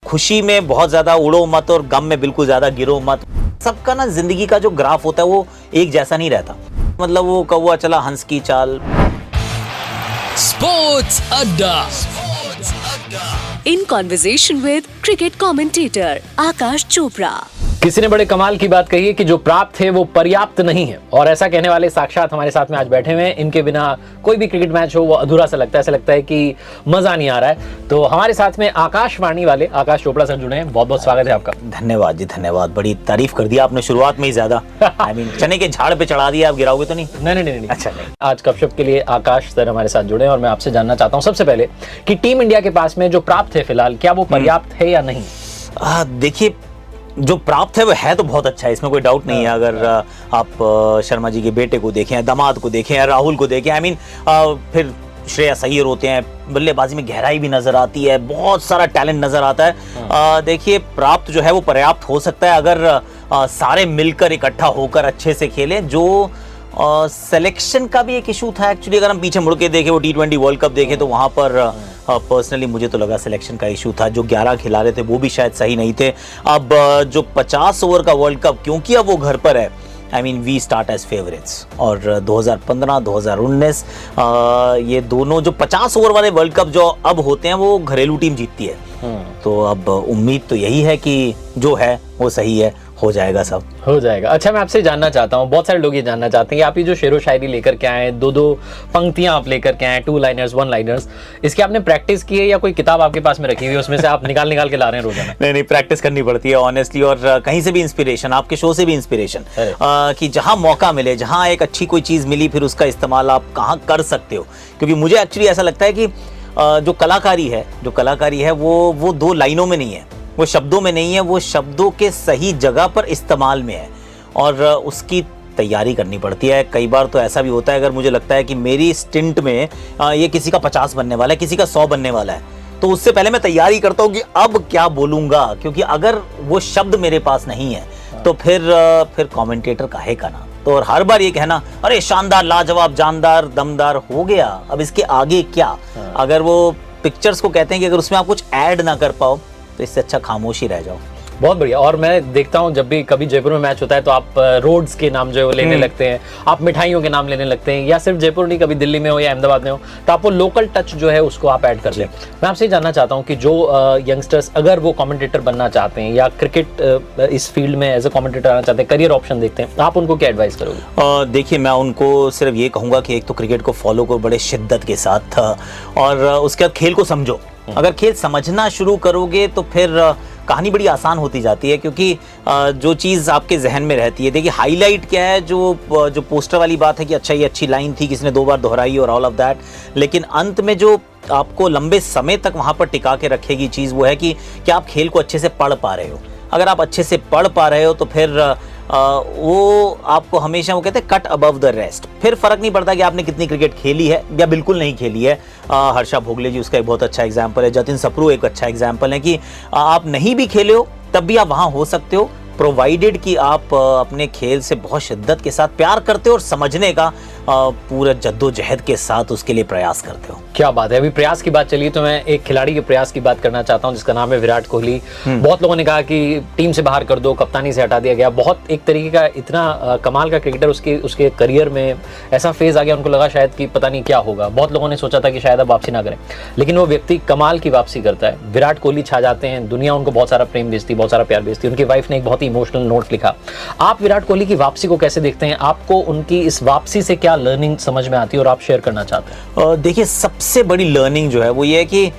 खुशी में बहुत ज्यादा उड़ो मत और गम में बिल्कुल ज्यादा गिरो मत। सबका ना जिंदगी का जो ग्राफ होता है वो एक जैसा नहीं रहता। मतलब वो कौवा चला हंस की चाल। स्पोर्ट्स अड्डा in conversation with cricket commentator Akash Chopra। किसी ने बड़े कमाल की बात कही है कि जो प्राप्त है वो पर्याप्त नहीं है, और ऐसा कहने वाले साक्षात हमारे साथ में आज बैठे हुए हैं। इनके बिना कोई भी क्रिकेट मैच हो वो अधूरा सा लगता है, ऐसा लगता है कि मजा नहीं आ रहा है। तो हमारे साथ में आकाशवाणी वाले आकाश चोपड़ा सर जुड़े हैं। बहुत बहुत स्वागत है आपका। धन्यवाद जी, धन्यवाद। बड़ी तारीफ कर दिया आपने शुरुआत में ही ज्यादा। आई मीन चने के झाड़ पे चढ़ा दिया, आप गिराओगे तो नहीं? नहीं। अच्छा नहीं। आज गपशप के लिए आकाश सर हमारे साथ जुड़े हैं और मैं आपसे जानना चाहता हूँ सबसे पहले कि टीम इंडिया के पास में जो प्राप्त है फिलहाल, क्या वो पर्याप्त है या नहीं? देखिए, जो प्राप्त है वो है तो बहुत अच्छा है, इसमें कोई डाउट नहीं है। अगर आप शर्मा जी के बेटे को देखें, दामाद को देखें या राहुल को देखें, आई मीन फिर श्रेयस अय्यर होते हैं, बल्लेबाजी में गहराई भी नजर आती है, बहुत सारा टैलेंट नजर आता है। देखिए, प्राप्त जो है वो पर्याप्त हो सकता है अगर सारे मिलकर इकट्ठा होकर अच्छे से खेलें। जो सिलेक्शन का भी एक इशू था एक्चुअली। अगर हम पीछे मुड़ के देखें, वो T20 वर्ल्ड कप देखें, तो वहां पर पर्सनली मुझे तो लगा सिलेक्शन का इशू था। जो 11 खिला रहे थे वो भी शायद सही नहीं थे। अब जो 50 ओवर का वर्ल्ड कप, क्योंकि अब वो घर पर है, I mean we start as favourites. और 2015 2019 ये दोनों जो 50 ओवर वाले वर्ल्ड कप जो अब होते हैं वो घरेलू टीम जीतती है। तो अब उम्मीद तो यही है कि जो है वो सही है, हो जाएगा, सब हो जाएगा। अच्छा, मैं आपसे जानना चाहता हूँ, बहुत सारे लोग ये जानना चाहते हैं कि आप ये जो शेरो शायरी लेकर के आए, दो पंक्तियां आप लेकर के आए, 2 लाइनर्स 1 लाइनर्स, इसकी आपने प्रैक्टिस की है या कोई किताब आपके पास में रखी हुई है उसमें से आप निकाल के ला रहे हैं रोजाना? नहीं, प्रैक्टिस करनी पड़ती है ऑनेस्टली। और कहीं से भी इंस्पिरेशन, आपके शो से भी इंस्पिरेशन, कि जहां मौका मिले, जहां एक अच्छी कोई चीज मिली, फिर उसका इस्तेमाल आप कहां कर सकते हो। क्योंकि मुझे एक्चुअली ऐसा लगता है कि जो कलाकारी है वो 2 लाइनों में नहीं है, वो शब्दों में नहीं है, वो शब्दों के सही जगह पर इस्तेमाल में है, और उसकी तैयारी करनी पड़ती है। कई बार तो ऐसा भी होता है, अगर मुझे लगता है कि मेरी स्टिंट में ये किसी का 50 बनने वाला है, किसी का 100 बनने वाला है, तो उससे पहले मैं तैयारी करता हूँ कि अब क्या बोलूंगा। क्योंकि अगर वो शब्द मेरे पास नहीं है तो फिर कमेंटेटर काहे का ना। तो और हर बार ये कहना, अरे शानदार, लाजवाब, जानदार, दमदार हो गया, अब इसके आगे क्या। अगर वो पिक्चर्स को कहते हैं कि अगर उसमें आप कुछ ऐड ना कर पाओ तो इससे अच्छा खामोश ही रह जाओ। बहुत बढ़िया। और मैं देखता हूँ जब भी कभी जयपुर में मैच होता है तो आप रोड्स के नाम जो है वो लेने लगते हैं, आप मिठाइयों के नाम लेने लगते हैं, या सिर्फ जयपुर नहीं, कभी दिल्ली में हो या अहमदाबाद में हो तो आप वो लोकल टच जो है उसको आप ऐड करते हैं। मैं आपसे जानना चाहता हूँ कि जो यंगस्टर्स अगर वो कमेंटेटर बनना चाहते हैं या क्रिकेट इस फील्ड में एज ए कमेंटेटर आना चाहते हैं, करियर ऑप्शन देखते हैं, आप उनको क्या एडवाइस करोगे? देखिए, मैं उनको सिर्फ ये कहूँगा कि एक तो क्रिकेट को फॉलो करो बड़े शिद्दत के साथ, और उसके बाद खेल को समझो। अगर खेल समझना शुरू करोगे तो फिर कहानी बड़ी आसान होती जाती है। क्योंकि जो चीज़ आपके जहन में रहती है, देखिए हाईलाइट क्या है, जो पोस्टर वाली बात है कि अच्छा ये अच्छी लाइन थी, किसी ने 2 बार दोहराई और ऑल ऑफ दैट, लेकिन अंत में जो आपको लंबे समय तक वहाँ पर टिका के रखेगी चीज़ वो है कि क्या आप खेल को अच्छे से पढ़ पा रहे हो। अगर आप अच्छे से पढ़ पा रहे हो तो फिर वो आपको हमेशा, वो कहते हैं कट अबव द रेस्ट। फिर फर्क नहीं पड़ता कि आपने कितनी क्रिकेट खेली है या बिल्कुल नहीं खेली है। हर्षा भोगले जी उसका एक बहुत अच्छा एग्जाम्पल है, जतिन सप्रू एक अच्छा एग्जाम्पल है कि आप नहीं भी खेले हो तब भी आप वहाँ हो सकते हो, प्रोवाइडेड कि आप अपने खेल से बहुत शिद्दत के साथ प्यार करते हो और समझने का पूरा जद्दोजहद के साथ उसके लिए प्रयास करते हो। क्या बात है। अभी प्रयास की बात चली तो मैं एक खिलाड़ी के प्रयास की बात करना चाहता हूं जिसका नाम है विराट कोहली। बहुत लोगों ने कहा कि टीम से बाहर कर दो, कप्तानी से हटा दिया गया। बहुत एक तरीके का इतना कमाल का क्रिकेटर उसके करियर में ऐसा फेज आ गया, उनको लगा शायद कि पता नहीं क्या होगा। बहुत लोगों ने सोचा था कि शायद अब वापसी ना करें, लेकिन वो व्यक्ति कमाल की वापसी करता है। विराट कोहली छा जाते हैं, दुनिया उनको बहुत सारा प्रेम भेजती, बहुत सारा प्यार भेजती। उनकी वाइफ ने एक बहुत ही इमोशनल नोट लिखा। आप विराट कोहली की वापसी को कैसे देखते हैं? आपको उनकी इस वापसी से क्या लर्निंग समझ में आती है और आप शेयर करना चाहते हैं? देखिए, सबसे बड़ी लर्निंग जो है वो ये है कि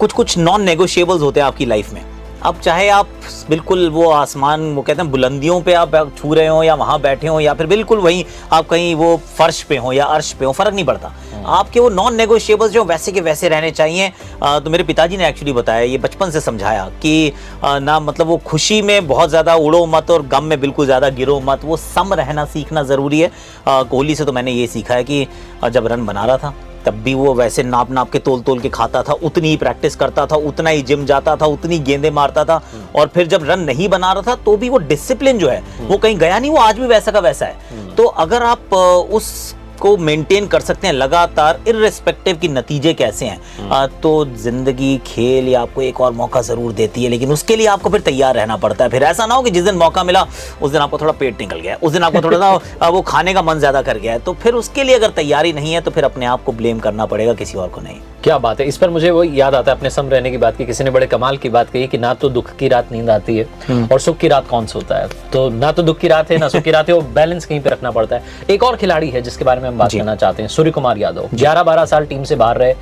कुछ नॉन नेगोशिएबल्स होते हैं आपकी लाइफ में। अब चाहे आप बिल्कुल वो आसमान, वो कहते हैं बुलंदियों पे आप छू रहे हो या वहाँ बैठे हो, या फिर बिल्कुल वहीं आप कहीं वो फर्श पे हो या अर्श पे हो, फर्क नहीं पड़ता। आपके वो नॉन नेगोशिएबल्स जो वैसे के वैसे रहने चाहिए। तो मेरे पिताजी ने एक्चुअली बताया, ये बचपन से समझाया कि ना, मतलब वो खुशी में बहुत ज़्यादा उड़ो मत और गम में बिल्कुल ज़्यादा गिरो मत, वो सम रहना सीखना ज़रूरी है। कोहली से तो मैंने ये सीखा है कि जब रन बना रहा था तब भी वो वैसे नाप के तोल के खाता था, उतनी ही प्रैक्टिस करता था, उतना ही जिम जाता था, उतनी गेंदें मारता था। और फिर जब रन नहीं बना रहा था तो भी वो डिसिप्लिन जो है वो कहीं गया नहीं, वो आज भी वैसा का वैसा है। तो अगर आप उस को मेंटेन कर सकते हैं लगातार इर्रेस्पेक्टिव की नतीजे कैसे हैं, तो जिंदगी खेल या आपको एक और मौका जरूर देती है, लेकिन उसके लिए आपको फिर तैयार रहना पड़ता है। फिर ऐसा ना हो कि जिस दिन मौका मिला उस दिन आपको थोड़ा पेट निकल गया, उस दिन आपको थोड़ा सा वो खाने का मन ज्यादा कर गया है, तो फिर उसके लिए अगर तैयारी नहीं है तो फिर अपने आप को ब्लेम करना पड़ेगा, किसी और को नहीं। क्या बात है। इस पर मुझे वो याद आता है अपने सम रहने की बात की, किसी ने बड़े कमाल की बात कही कि ना तो दुख की रात नींद आती है और सुख की रात कौन सोता है। तो ना तो दुख की रात है ना सुख की रात है, वो बैलेंस कहीं पे रखना पड़ता है। एक और खिलाड़ी है जिसके बारे में हम बात करना चाहते हैं, सूर्य कुमार यादव। 11-12 साल टीम से बाहर रहे,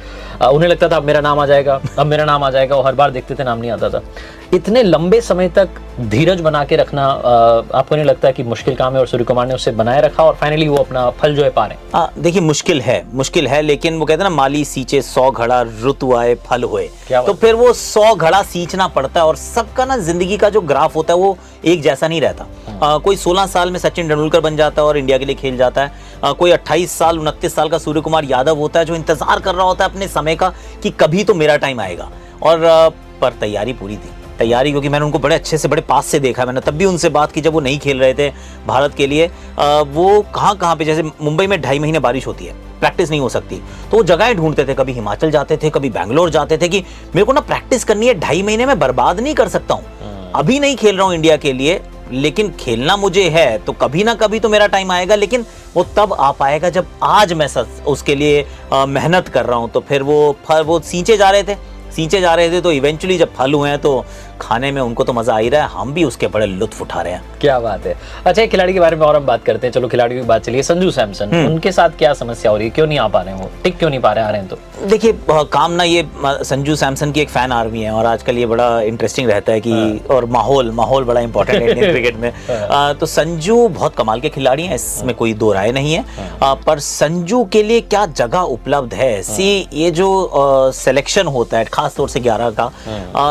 उन्हें लगता था अब मेरा नाम आ जाएगा, अब मेरा नाम आ जाएगा, और हर बार देखते थे नाम नहीं आता था। इतने लंबे समय तक धीरज बना के रखना आपको नहीं लगता कि मुश्किल काम है, और सूर्य कुमार ने उसे बनाए रखा और फाइनली वो अपना फल जो है पा रहे हैं। देखिए मुश्किल है, लेकिन वो कहते हैं ना, माली सींचे 100 घड़ा ऋतु आए फल हुए, तो फिर वो 100 घड़ा सींचना पड़ता है। और सबका ना जिंदगी का जो ग्राफ होता है वो एक जैसा नहीं रहता। कोई 16 साल में सचिन तेंदुलकर बन जाता है और इंडिया के लिए खेल जाता है, कोई 28 साल 29 साल का सूर्य कुमार यादव होता है जो इंतजार कर रहा होता है अपने समय का कि कभी तो मेरा टाइम आएगा। और पर तैयारी पूरी थी, क्योंकि मैंने उनको बड़े अच्छे से बड़े पास से देखा। मैंने तब भी उनसे बात की जब वो नहीं खेल रहे थे भारत के लिए। वो कहाँ पे, जैसे मुंबई में 2.5 महीने बारिश होती है, प्रैक्टिस नहीं हो सकती, तो वो जगह ढूंढते थे, कभी हिमाचल जाते थे, कभी बैंगलोर जाते थे कि मेरे को ना प्रैक्टिस करनी है, 2.5 महीने में बर्बाद नहीं कर सकता हूँ। अभी नहीं खेल रहा हूँ इंडिया के लिए, लेकिन खेलना मुझे है, तो कभी ना कभी तो मेरा टाइम आएगा, लेकिन वो तब आ पाएगा जब आज मैं उसके लिए मेहनत कर रहा हूँ। तो फिर वो सींचे जा रहे थे, तो इवेंचुअली जब फल हुए हैं तो खाने में उनको तो मजा आ ही रहा है, हम भी उसके बड़े लुत्फ उठा रहे हैं। क्या बात है। अच्छा, एक खिलाड़ी के बारे में और हम बात करते हैं। चलो खिलाड़ियों की बात चलिए, संजू सैमसन, उनके साथ क्या समस्या हो रही है, क्यों नहीं आ पा रहे हैं, वो टिक क्यों नहीं पा रहे, आ रहे हैं तो? देखिए काम ना, ये संजू सैमसन की एक फैन आर्मी है और आजकल ये बड़ा इंटरेस्टिंग रहता है कि और माहौल बड़ा इंपॉर्टेंट है इंडियन क्रिकेट में। तो संजू बहुत कमाल के खिलाड़ी हैं, इसमें कोई दो राय नहीं है। पर संजू के लिए क्या जगह उपलब्ध है, ये जो सिलेक्शन होता है खासतौर से 11 का,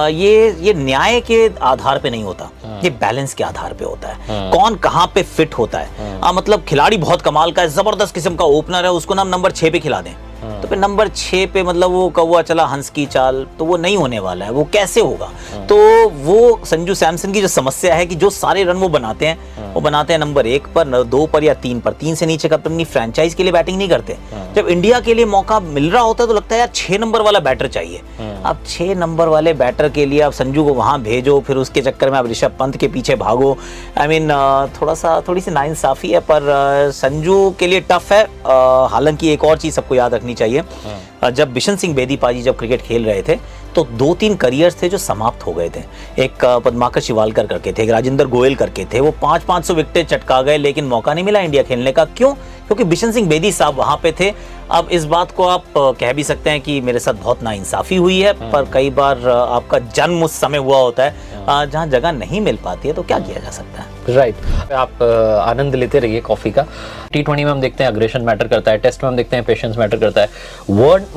ये न्याय के आधार पे नहीं होता, ये बैलेंस के आधार पे होता है। कौन कहां पे फिट होता है। मतलब खिलाड़ी बहुत कमाल का है, जबरदस्त किस्म का ओपनर है, उसको ना नंबर 6 पे खिला दें तो फिर नंबर 6 पे मतलब वो कौवा चला हंस की चाल, तो वो नहीं होने वाला है, वो कैसे होगा। तो वो संजू सैमसन की जो समस्या है कि जो सारे रन वो बनाते हैं, वो बनाते हैं नंबर 1 पर, 2 पर या 3 पर, 3 से नीचे का अपनी फ्रेंचाइज के लिए बैटिंग नहीं करते। जब इंडिया के लिए मौका मिल रहा होता है तो लगता है यार 6 नंबर वाला बैटर चाहिए। अब 6 नंबर वाले बैटर के लिए आप संजू को वहां भेजो, फिर उसके चक्कर में आप ऋषभ पंत के पीछे भागो। थोड़ी सी नाइंसाफी है, पर संजू के लिए टफ है। हालांकि एक और चीज सबको याद रखनी चाहिए, जब बिशन सिंह बेदी पाजी जब क्रिकेट खेल रहे थे तो 2-3 करियर्स थे जो समाप्त हो गए थे। एक पद्माकर शिवालकर करके थे, एक राजेंद्र गोयल करके थे, वो 500 विकेट चटका गए, लेकिन मौका नहीं मिला इंडिया खेलने का। क्यों? क्योंकि बिशन सिंह बेदी साहब वहां पे थे। अब इस बात को आप कह भी सकते हैं कि मेरे साथ बहुत नाइंसाफी हुई है, पर कई बार आपका जन्म उस समय हुआ होता है जहां जगह नहीं मिल पाती है, तो क्या किया जा सकता है। राइट। आप आनंद लेते रहिए कॉफी का। T20 में हम देखते हैं अग्रेशन मैटर करता है, टेस्ट में हम देखते हैं पेशेंस मैटर करता है।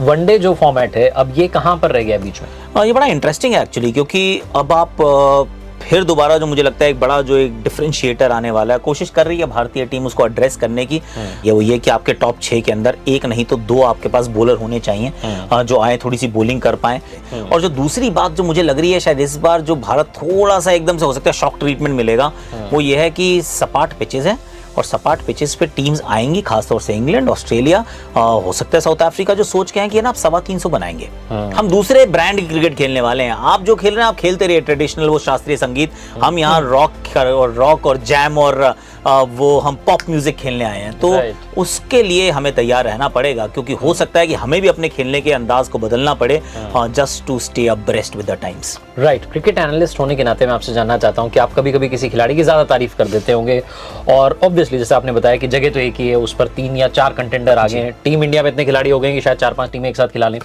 वनडे जो फॉर्मेट है अब ये कहां पर रह गया बीच में? ये बड़ा इंटरेस्टिंग है एक्चुअली, क्योंकि अब आप फिर दोबारा जो मुझे लगता है एक बड़ा जो एक डिफरेंशिएटर आने वाला है, कोशिश कर रही है भारतीय टीम उसको एड्रेस करने की, ये कि आपके टॉप 6 के अंदर एक नहीं तो 2 आपके पास बॉलर होने चाहिए जो आए, थोड़ी सी बॉलिंग कर पाए। और जो दूसरी बात जो मुझे लग रही है, शायद इस बार जो भारत थोड़ा सा एकदम से हो सकता है शॉक ट्रीटमेंट मिलेगा, वो ये है कि सपाट पिचेस है और सपाट पिचेस पे टीम्स आएंगी, खासतौर से इंग्लैंड, ऑस्ट्रेलिया, हो सकता है साउथ अफ्रीका, जो सोच के हैं कि ना आप 350 बनाएंगे, हम दूसरे ब्रांड की क्रिकेट खेलने वाले हैं। आप जो खेल रहे हैं आप खेलते रहिए ट्रेडिशनल वो शास्त्रीय संगीत, हम यहाँ रॉक और जैम और वो हम पॉप म्यूजिक खेलने आए हैं। तो उसके लिए हमें तैयार रहना पड़ेगा, क्योंकि हो सकता है कि हमें भी अपने खेलने के अंदाज को बदलना पड़े, just to stay abreast with the times. Right. Cricket analyst होने के नाते मैं आपसे जानना चाहता हूं कि आप कभी-कभी किसी खिलाड़ी की ज्यादा तारीफ कर देते होंगे, और ऑब्वियसली जैसे आपने बताया कि जगह तो एक ही है, उस पर 3 या 4 कंटेंडर आ गए हैं, टीम इंडिया में इतने खिलाड़ी हो गए कि शायद 4-5 टीमें एक साथ खिला लें।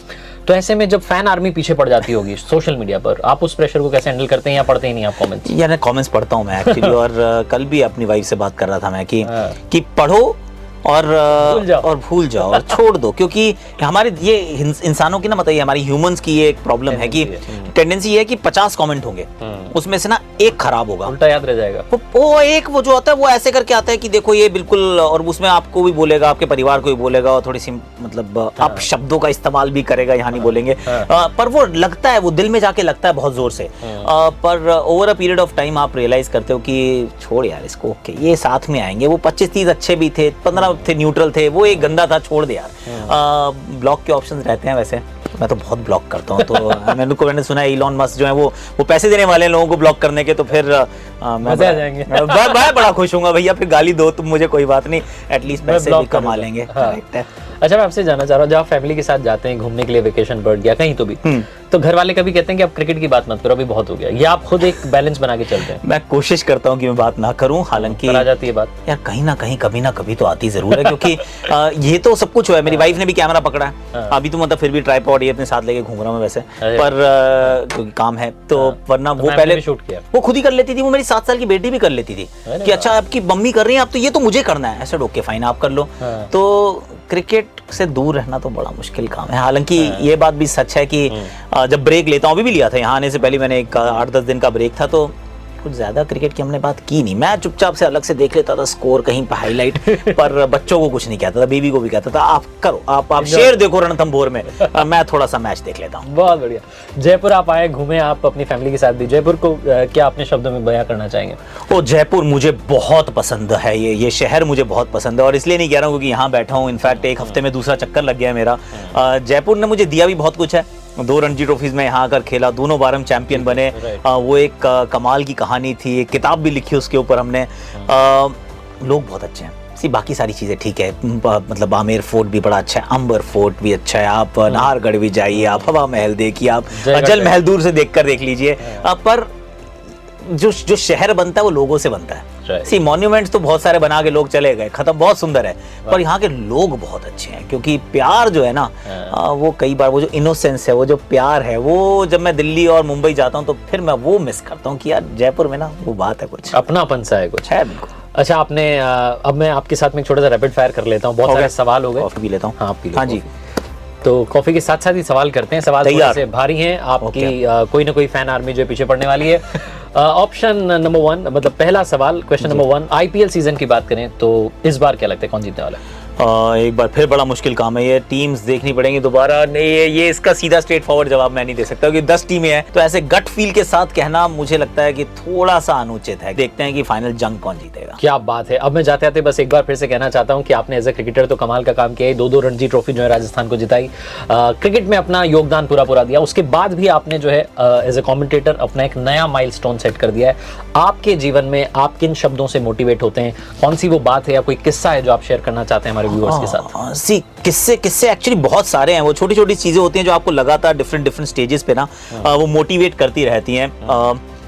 तो ऐसे में जब फैन आर्मी पीछे पड़ जाती होगी सोशल मीडिया पर, आप उस प्रेशर को कैसे हैंडल करते हैं, या पढ़ते ही नहीं आप कमेंट्स? यार कमेंट्स पढ़ता हूं मैं एक्चुअली, और कल भी अपनी वाइफ से बात कर रहा था मैं कि पढ़ो और भूल जाओ और छोड़ दो, क्योंकि हमारे ये इंसानों की ना, मतलब हमारी ह्यूमंस की ये एक प्रॉब्लम है कि टेंडेंसी ये है कि 50 कमेंट होंगे, उसमें से ना एक खराब होगा, उल्टा याद रह जाएगा। वो एक वो जो आता है वो ऐसे करके आता है कि देखो ये बिल्कुल, और उसमें आपको भी बोलेगा, आपके परिवार को भी बोलेगा, और थोड़ी सी मतलब आप शब्दों का इस्तेमाल भी करेगा, यहाँ नहीं बोलेंगे, पर वो लगता है, वो दिल में जाके लगता है बहुत जोर से। पर over a period of time आप रियलाइज करते हो कि छोड़ यार इसको, ओके ये साथ में आएंगे, वो 25-30 अच्छे भी थे, 15 थे, न्यूट्रल थे, वो एक गंदा था, छोड़ दे यार। ब्लॉक के ऑप्शन रहते हैं वैसे, मैं तो बहुत ब्लॉक करता हूँ। तो मैंने सुना है इलॉन मस्क जो है वो पैसे देने वाले हैं लोगों को ब्लॉक करने के, तो फिर मैं बड़ा खुश हूँगा भैया, फिर गाली दो तुम मुझे, कोई बात नहीं, एटलीस्ट पैसे भी कमा लेंगे। अच्छा, मैं आपसे जानना चाह रहा हूँ, जब आप फैमिली के साथ जाते हैं घूमने के लिए, वेकेशन पर गया कहीं तो भी, तो घर वाले कभी कहते हैं कि अब क्रिकेट की बात मत करो, अभी बहुत हो गया, या आप खुद एक बैलेंस बना के चलते हैं? मैं कोशिश करता हूँ कि मैं बात ना करूँ, हालांकि आ जाती है बात यार, कहीं ना कहीं कभी ना कभी तो आती जरूर है, क्योंकि ये तो सब कुछ हुआ है। मेरी वाइफ ने भी कैमरा पकड़ा है, अभी तो मतलब फिर भी ट्राइपॉड ये अपने साथ लेके घूम रहा हूँ वैसे, पर क्योंकि काम है तो, वरना वो पहले शूट किया, वो खुद ही कर लेती थी, वो मेरी 7 साल की बेटी भी कर लेती थी कि अच्छा आपकी मम्मी कर रही है, अब तो ये तो मुझे करना है, ऐसे ओके फाइन आप कर लो। तो क्रिकेट से दूर रहना तो बड़ा मुश्किल काम है। हालांकि ये बात भी सच है कि जब ब्रेक लेता हूँ, अभी भी लिया था, यहाँ आने से पहले मैंने एक 8-10 दिन का ब्रेक था, तो कुछ ज्यादा क्रिकेट की हमने बात की नहीं। मैं चुपचाप से अलग से देख लेता था स्कोर कहीं पे हाईलाइट, पर बच्चों को कुछ नहीं कहता था, बीवी को भी कहता था आप करो, आप शेर देखो रणथंभौर में, मैं थोड़ा सा मैच देख लेता हूँ। बहुत बढ़िया। जयपुर आप आए, घूमे आप अपनी फैमिली के साथ भी, जयपुर को क्या अपने शब्दों में बयां करना चाहेंगे? ओ, जयपुर मुझे बहुत पसंद है, ये शहर मुझे बहुत पसंद है, और इसलिए नहीं कह रहा हूँ क्योंकि यहाँ बैठा हूँ, इनफैक्ट एक हफ्ते में दूसरा चक्कर लग गया है मेरा। जयपुर ने मुझे दिया भी बहुत कुछ है, 2 रणजी ट्रॉफीज में यहाँ आकर खेला, दोनों बार हम चैंपियन बने। वो एक कमाल की कहानी थी, एक किताब भी लिखी उसके ऊपर हमने। लोग बहुत अच्छे हैं, सी बाकी सारी चीज़ें ठीक है, मतलब आमेर फोर्ट भी बड़ा अच्छा है, अंबर फोर्ट भी अच्छा है, आप नाहरगढ़ भी जाइए, आप हवा महल देखिए, आप जल महल दूर से देखकर देख लीजिए, पर जो शहर बनता है वो लोगों से बनता है। सी मॉन्यूमेंट्स तो बहुत सारे बना के लोग चले गए, खत्म, बहुत सुंदर है, पर यहाँ के लोग बहुत अच्छे हैं, क्योंकि प्यार जो है ना, वो कई बार वो जो इनोसेंस है, वो जो प्यार है, वो जब मैं दिल्ली और मुंबई जाता हूँ तो फिर मैं वो मिस करता हूँ कि यार जयपुर में ना वो बात है, कुछ अपनापन सा है, कुछ है बिल्कुल। अच्छा, आपने अब मैं आपके साथ में एक छोटा सा रैपिड फायर कर लेता हूँ, बहुत सारे सवाल हो गए। कॉफी पी लेता हूँ। हाँ जी, तो कॉफी के साथ साथ ही सवाल करते हैं। सवाल थोड़े से भारी हैं, आपकी कोई ना कोई फैन आर्मी जो पीछे पड़ने वाली है। ऑप्शन नंबर 1, मतलब पहला सवाल, क्वेश्चन नंबर 1, आईपीएल सीजन की बात करें तो इस बार क्या लगता है कौन जीतने वाला है? एक बार फिर बड़ा मुश्किल काम है, ये टीम्स देखनी पड़ेंगी दोबारा, नहीं ये इसका सीधा स्ट्रेट फॉरवर्ड जवाब मैं नहीं दे सकता, क्योंकि 10 टीमें हैं, तो ऐसे गट फील के साथ कहना मुझे लगता है कि थोड़ा सा अनुचित है। देखते हैं कि फाइनल जंग कौन जीतेगा। क्या बात है। अब मैं जाते जाते बस एक बार फिर से कहना चाहता हूं कि आपने एज ए क्रिकेटर तो कमाल का काम किया है, 2-2 रणजी ट्रॉफी जो है राजस्थान को जिताई, क्रिकेट में अपना योगदान पूरा दिया, उसके बाद भी आपने जो है एज ए कॉमेंटेटर अपना एक नया माइलस्टोन सेट कर दिया है। आपके जीवन में आप किन शब्दों से मोटिवेट होते हैं, कौन सी वो बात है या कोई किस्सा है जो आप शेयर करना चाहते हैं हमारे व्यूअर्स के साथ? सी किस्से एक्चुअली बहुत सारे हैं, वो छोटी छोटी चीजें होती हैं जो आपको लगातार डिफरेंट स्टेजेस पे ना वो मोटिवेट करती रहती हैं।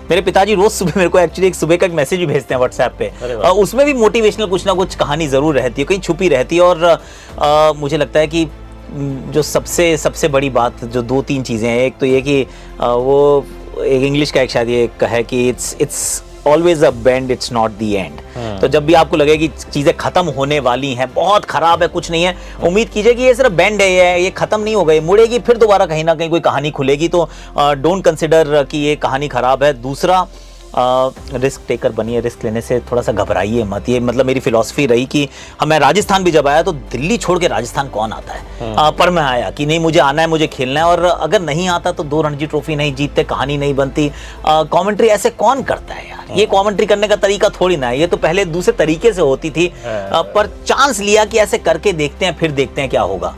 मेरे पिताजी रोज सुबह मेरे को एक्चुअली एक सुबह का एक मैसेज भी भेजते हैं व्हाट्सएप पे, उसमें भी मोटिवेशनल कुछ ना कुछ कहानी जरूर रहती है, कहीं छुपी रहती है, और मुझे लगता है कि जो सबसे बड़ी बात जो 2-3 चीजें हैं, एक तो ये कि वो एक इंग्लिश का एक शायद ये है कि it's always a bend, it's not the end. तो जब भी आपको लगे कि चीजें खत्म होने वाली हैं, बहुत खराब है, कुछ नहीं है, उम्मीद कीजिए कि ये सिर्फ बेंड है, ये खत्म नहीं हो गई, मुड़ेगी, फिर दोबारा कहीं ना कहीं कोई कहानी खुलेगी, तो डोंट कंसिडर कि ये कहानी खराब है। दूसरा, रिस्क टेकर बनिए, रिस्क लेने से थोड़ा सा घबराइए मत, ये मतलब मेरी फिलॉसफी रही कि मैं राजस्थान भी जब आया तो दिल्ली छोड़ के राजस्थान कौन आता है, पर मैं आया कि नहीं मुझे आना है, मुझे खेलना है, और अगर नहीं आता तो 2 रणजी ट्रॉफी नहीं जीतते, कहानी नहीं बनती। कमेंट्री ऐसे कौन करता है यार, ये कमेंट्री करने का तरीका थोड़ी ना है, ये तो पहले दूसरे तरीके से होती थी, पर चांस लिया कि ऐसे करके देखते हैं, फिर देखते हैं क्या होगा।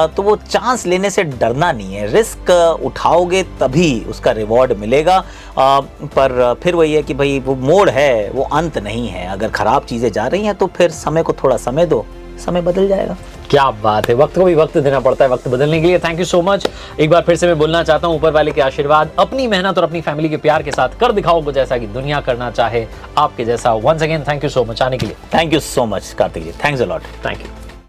तो वो चांस लेने से डरना नहीं है, रिस्क उठाओगे तभी उसका रिवॉर्ड मिलेगा, पर फिर वही है कि भाई वो मोड़ है, वो अंत नहीं है। अगर खराब चीजें जा रही हैं तो फिर समय को थोड़ा समय दो, समय बदल जाएगा। क्या बात है, वक्त को भी वक्त देना पड़ता है वक्त बदलने के लिए। Thank you so much. एक बार फिर से मैं बोलना चाहता हूं, ऊपर वाले के आशीर्वाद, अपनी मेहनत और अपनी फैमिली के प्यार के साथ कर दिखाओ वो जैसा कि दुनिया करना चाहे आपके जैसा। Once again thank you so much आने के लिए। Thank you so much Kartik ji, thanks a lot. Thank you.